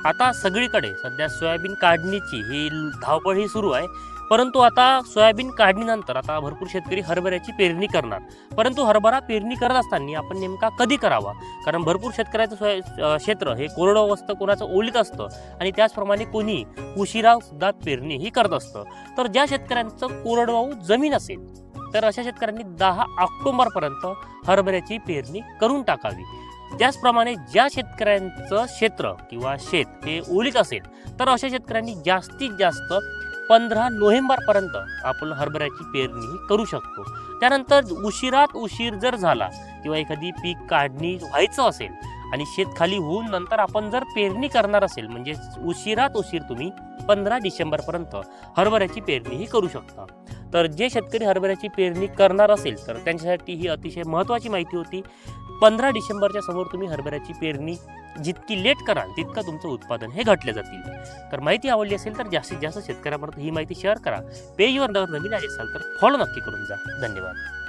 आता सगळीकडे सध्या सोयाबीन काढणीची ही धावपळ ही सुरू आहे. परंतु आता सोयाबीन काढणीनंतर आता भरपूर शेतकरी हरभऱ्याची पेरणी करणार. परंतु हरभरा पेरणी करत असताना आपण नेमका कधी करावा? कारण भरपूर शेतकऱ्याचं क्षेत्र हे कोरडं असतं, कोणाचं ओलीत असतं आणि त्याचप्रमाणे कोणी उशिरा सुद्धा पेरणी ही करत असतं. तर ज्या शेतकऱ्यांचं कोरडवाहू जमीन असेल तर अशा शेतकऱ्यांनी 10 ऑक्टोबरपर्यंत हरभऱ्याची पेरणी करून टाकावी. त्याचप्रमाणे ज्या शेतकऱ्यांचं क्षेत्र किंवा शेत हे ओलीत असेल तर अशा शेतकऱ्यांनी जास्तीत जास्त 15 नोव्हेंबरपर्यंत आपण हरभऱ्याची पेरणी करू शकतो. त्यानंतर उशिरात उशीर जर झाला किंवा एखादी पीक काढणी व्हायचं असेल आणि शेत खाली होऊन नंतर आपण जर पेरणी करणार असेल म्हणजे उशिरात उशीर तुम्ही 15 डिसेंबरपर्यंत हरभऱ्याची पेरणी ही करू शकता. तर जे शेतकरी हरभऱ्याची पेरणी करणार असेल तर त्यांच्यासाठी ही अतिशय महत्त्वाची माहिती होती. 15 डिसेंबरच्या समोर तुम्ही हरभऱ्याची पेरणी जितकी लेट कराल तितकं तुमचं उत्पादन हे घटले जातील. तर माहिती आवडली असेल तर जास्तीत जास्त शेतकऱ्यांपर्यंत ही माहिती शेअर करा. पेजवर नवीन आले असाल तर फॉलो नक्की करून जा. धन्यवाद.